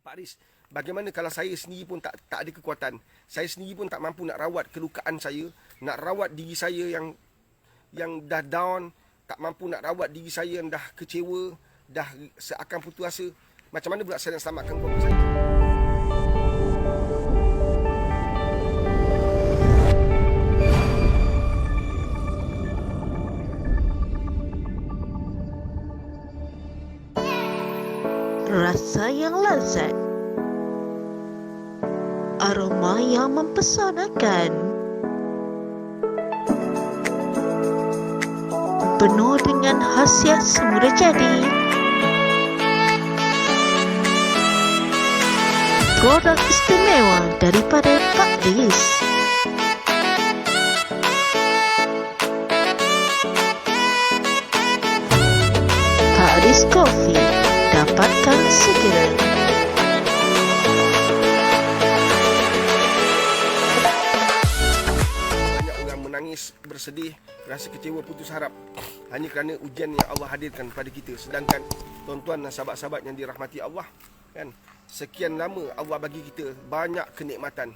Pak Aris, bagaimana kalau saya sendiri pun tak ada kekuatan, saya sendiri pun tak mampu nak rawat kelukaan saya, nak rawat diri saya yang dah down, tak mampu nak rawat diri saya yang dah kecewa, dah seakan putus asa. Macam mana pula saya nak selamatkan keluarga saya? Rasa yang lezat, aroma yang mempesonakan, penuh dengan khasiat semula jadi. Produk istimewa daripada Pak Aris. Pak Aris Coffee, dapatkan segera. Banyak orang menangis, bersedih, rasa kecewa, putus harap hanya kerana ujian yang Allah hadirkan pada kita. Sedangkan tuan-tuan dan sahabat-sahabat yang dirahmati Allah, kan, sekian lama Allah bagi kita banyak kenikmatan,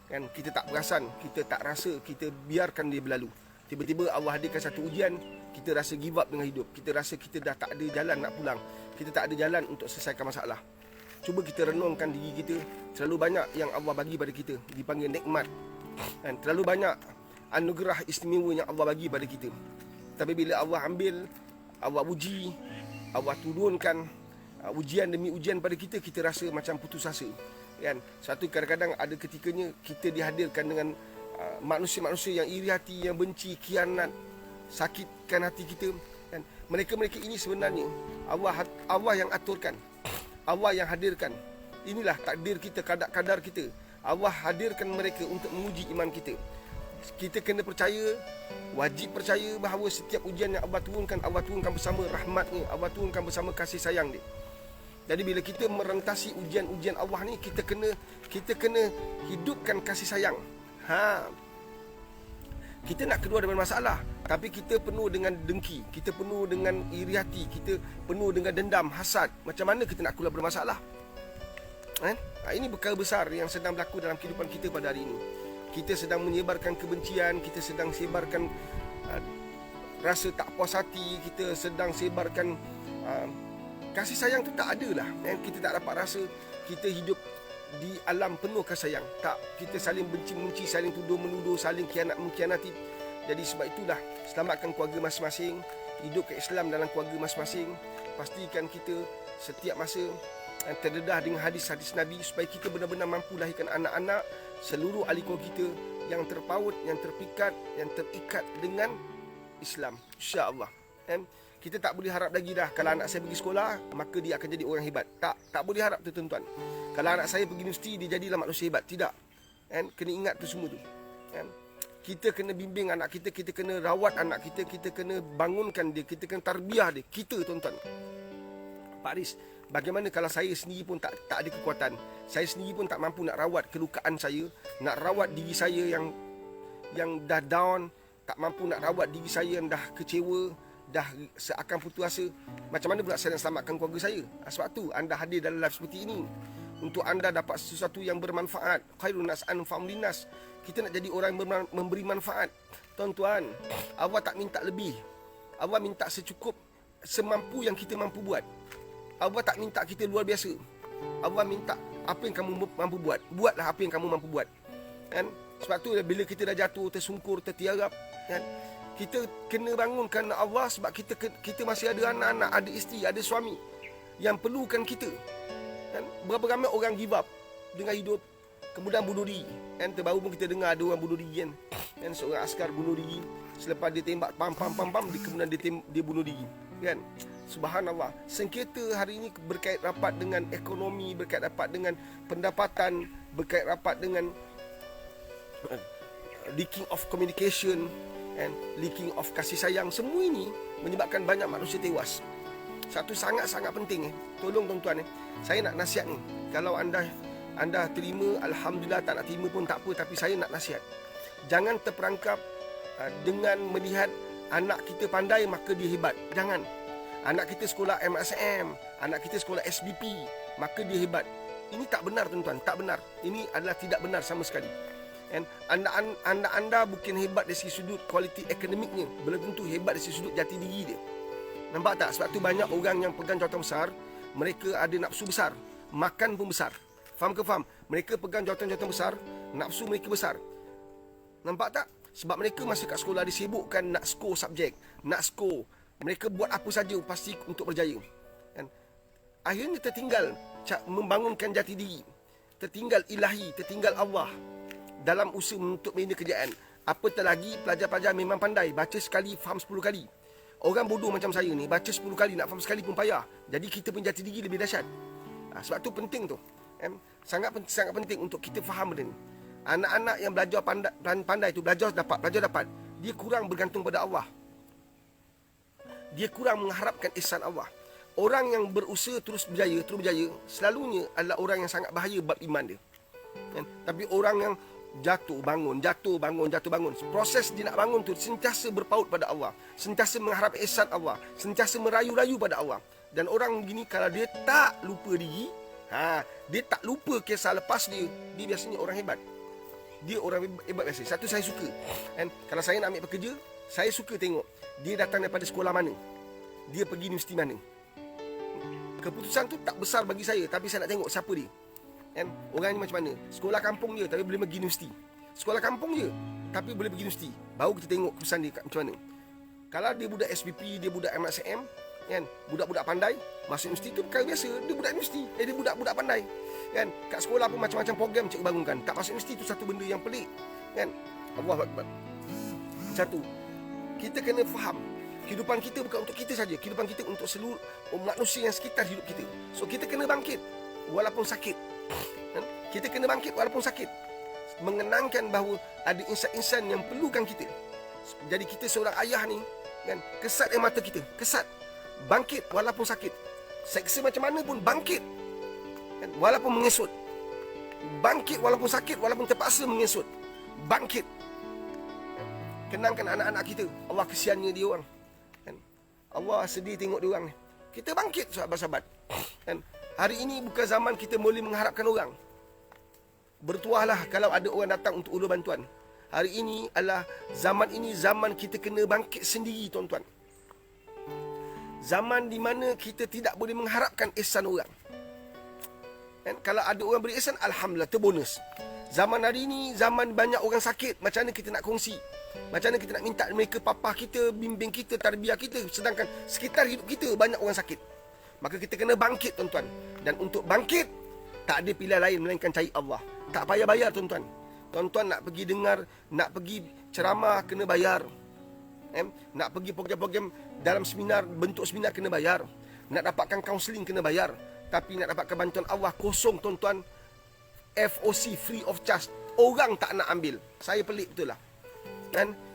kan, kita tak perasan, kita tak rasa, kita biarkan dia berlalu. Tiba-tiba Allah hadirkan satu ujian, kita rasa give up dengan hidup, kita rasa kita dah tak ada jalan nak pulang, kita tak ada jalan untuk selesaikan masalah. Cuba kita renungkan diri kita, terlalu banyak yang Allah bagi pada kita, dipanggil nikmat, kan, terlalu banyak anugerah istimewa yang Allah bagi pada kita. Tapi bila Allah ambil, Allah uji, Allah turunkan ujian demi ujian pada kita, kita rasa macam putus asa, kan. Satu kadang-kadang ada ketikanya kita dihadirkan dengan manusia-manusia yang iri hati, yang benci, khianat, sakitkan hati kita, kan. Mereka-mereka ini sebenarnya Allah yang aturkan, Allah yang hadirkan. Inilah takdir kita, kadar kita. Allah hadirkan mereka untuk menguji iman kita. Kita kena percaya, wajib percaya bahawa setiap ujian yang Allah turunkan bersama rahmatnya, Allah turunkan bersama kasih sayang dia. Jadi bila kita merentasi ujian-ujian Allah ni, kita kena hidupkan kasih sayang. Kita nak keluar daripada masalah, tapi kita penuh dengan dengki, kita penuh dengan iri hati, kita penuh dengan dendam, hasad. Macam mana kita nak keluar daripada masalah? Ini perkara besar yang sedang berlaku dalam kehidupan kita pada hari ini. Kita sedang menyebarkan kebencian, kita sedang sebarkan rasa tak puas hati, kita sedang sebarkan kasih sayang tu tak ada lah. Kita tak dapat rasa kita hidup di alam penuh kasih sayang. Tak, kita saling benci-benci, saling tuduh-menuduh, saling mengkhianati. Jadi sebab itulah, selamatkan keluarga masing-masing, hidupkan Islam dalam keluarga masing-masing. Pastikan kita setiap masa terdedah dengan hadis-hadis Nabi, supaya kita benar-benar mampu lahirkan anak-anak, seluruh ahli keluarga kita yang terpaut, yang terpikat, yang terikat dengan Islam, insya-Allah. Kita tak boleh harap lagi dah, kalau anak saya pergi sekolah, maka dia akan jadi orang hebat. Tak boleh harap tu, tuan-tuan. Kalau anak saya pergi universiti, dia jadilah manusia hebat. Tidak. Kena ingat tu semua tu. Kita kena bimbing anak kita, kita kena rawat anak kita, kita kena bangunkan dia, kita kena tarbiyah dia. Kita, tuan-tuan. Pak Aris, bagaimana kalau saya sendiri pun tak ada kekuatan, saya sendiri pun tak mampu nak rawat kelukaan saya, nak rawat diri saya yang dah down, tak mampu nak rawat diri saya yang dah kecewa, dah seakan putus asa. Macam mana pula saya nak selamatkan keluarga saya? Sebab tu anda hadir dalam live seperti ini, untuk anda dapat sesuatu yang bermanfaat. Khairun nas anfa'un linnas. Kita nak jadi orang yang memberi manfaat. Tuan-tuan, Allah tak minta lebih, Allah minta secukup, semampu yang kita mampu buat. Allah tak minta kita luar biasa. Allah minta apa yang kamu mampu buat. Buatlah apa yang kamu mampu buat, kan? Sebab tu bila kita dah jatuh, tersungkur, tertiarap, kan, kita kena bangunkan Allah. Sebab kita masih ada anak-anak, ada isteri, ada suami yang perlukan kita, kan? Berapa ramai orang give up dengan hidup, kemudian bunuh diri, kan? Terbaru pun kita dengar ada orang bunuh diri, kan? Seorang askar bunuh diri, selepas dia tembak pam, kemudian dia bunuh diri, kan? Subhanallah. Sengketa hari ini berkait rapat dengan ekonomi, berkait rapat dengan pendapatan, berkait rapat dengan leaking of communication, and leaking of kasih sayang. Semua ini menyebabkan banyak manusia tewas. Satu sangat-sangat penting, tolong tuan-tuan, saya nak nasihat ni. Kalau anda terima, alhamdulillah. Tak nak terima pun tak apa, tapi saya nak nasihat. Jangan terperangkap dengan melihat anak kita pandai maka dia hebat. Jangan. Anak kita sekolah MSM, anak kita sekolah SBP, maka dia hebat. Ini tak benar tuan-tuan, tak benar. Ini adalah tidak benar sama sekali. And anda bukan hebat dari segi sudut kualiti akademiknya, belum tentu hebat dari segi sudut jati diri dia. Nampak tak? Sebab tu banyak orang yang pegang jawatan besar, mereka ada nafsu besar, makan pun besar. Faham ke faham? Mereka pegang jawatan-jawatan besar, nafsu mereka besar. Nampak tak? Sebab mereka masa kat sekolah disibukkan nak skor subjek, nak skor. Mereka buat apa saja pasti untuk berjaya. Kan? Akhirnya tertinggal membangunkan jati diri. Tertinggal ilahi, tertinggal Allah dalam usaha untuk membina kejayaan. Apatah lagi pelajar-pelajar memang pandai, baca sekali faham 10 kali. Orang bodoh macam saya ni baca 10 kali nak faham sekali pun payah. Jadi kita pun jati diri lebih dahsyat. Sebab tu penting tu. Sangat penting untuk kita faham benda ni. Anak-anak yang belajar pandai tu belajar dapat. Dia kurang bergantung pada Allah. Dia kurang mengharapkan ihsan Allah. Orang yang berusaha terus berjaya, selalunya adalah orang yang sangat bahaya bab iman dia. Tapi orang yang jatuh bangun. Proses dia nak bangun tu sentiasa berpaut pada Allah, sentiasa mengharap ihsan Allah, sentiasa merayu-rayu pada Allah. Dan orang begini kalau dia tak lupa diri, dia tak lupa kisah lepas dia biasanya orang hebat. Dia orang hebat biasa. Satu saya suka. Kalau saya nak ambil pekerja, saya suka tengok dia datang daripada sekolah mana, dia pergi universiti mana. Keputusan tu tak besar bagi saya, tapi saya nak tengok siapa dia. Orang ni macam mana? Sekolah kampung je tapi boleh pergi universiti. Sekolah kampung je tapi boleh pergi universiti. Baru kita tengok keputusan dia macam mana. Kalau dia budak SPP, dia budak MSM, budak-budak pandai, masuk universiti tu perkara biasa. Dia budak universiti, dia budak-budak pandai. Kat sekolah pun macam-macam program cikgu bangunkan. Tak masuk universiti tu satu benda yang pelik. Allahu Akbar. Satu, kita kena faham kehidupan kita bukan untuk kita saja. Kehidupan kita untuk seluruh manusia yang sekitar hidup kita. So kita kena bangkit walaupun sakit. Kita kena bangkit walaupun sakit. Mengenangkan bahawa ada insan-insan yang perlukan kita. Jadi kita seorang ayah ni, kesat air mata kita, kesat. Bangkit walaupun sakit. Seksa macam mana pun bangkit. Walaupun mengesut. Bangkit walaupun sakit, walaupun terpaksa mengesut. Bangkit. Kenangkan anak-anak kita. Allah kesiannya dia orang. Allah sedih tengok dia orang ni. Kita bangkit sahabat-sahabat. Hari ini bukan zaman kita boleh mengharapkan orang. Bertuahlah kalau ada orang datang untuk ulur bantuan. Hari ini adalah zaman kita kena bangkit sendiri tuan-tuan. Zaman di mana kita tidak boleh mengharapkan ihsan orang. Kalau ada orang beri ihsan, alhamdulillah, terbonus. Zaman hari ini, zaman banyak orang sakit. Macam mana kita nak kongsi? Macam mana kita nak minta mereka papa kita, bimbing kita, tarbiyah kita. Sedangkan sekitar hidup kita banyak orang sakit. Maka kita kena bangkit tuan-tuan. Dan untuk bangkit, tak ada pilihan lain melainkan cari Allah. Tak payah bayar tuan-tuan. Tuan-tuan nak pergi dengar, nak pergi ceramah, kena bayar. Nak pergi program-program dalam seminar, bentuk seminar kena bayar. Nak dapatkan kaunseling kena bayar. Tapi nak dapatkan bantuan Allah kosong tuan-tuan. FOC, free of charge. Orang tak nak ambil. Saya pelik betul lah.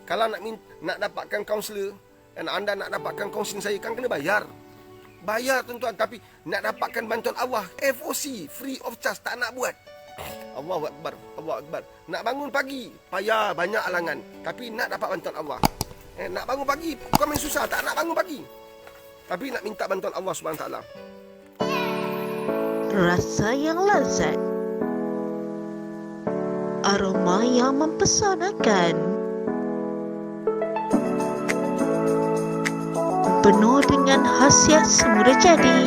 Kalau nak dapatkan kaunselor, anda nak dapatkan kaunseling saya kan kena bayar. Bayar tuan-tuan. Tapi nak dapatkan bantuan Allah, FOC, free of charge, tak nak buat. Allahu Akbar, Allahu Akbar. Nak bangun pagi, payah, banyak alangan. Tapi nak dapat bantuan Allah. Nak bangun pagi, bukan main susah, tak nak bangun pagi. Tapi nak minta bantuan Allah SWT. Rasa yang lazat, aroma yang mempesonakan, penuh dengan khasiat semula jadi.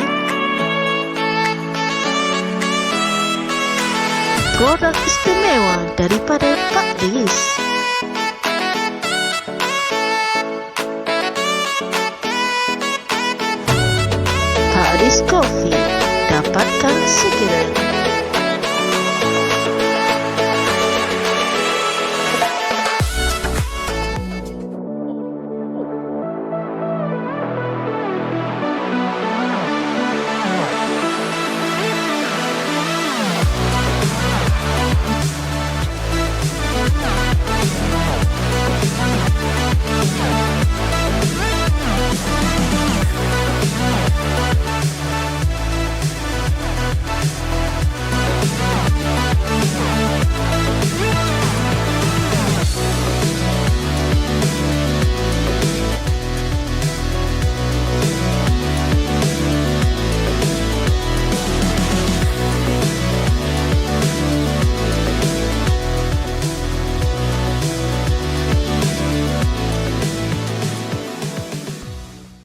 Produk istimewa daripada Pak Riz. Pak Riz Coffee, dapatkan segera.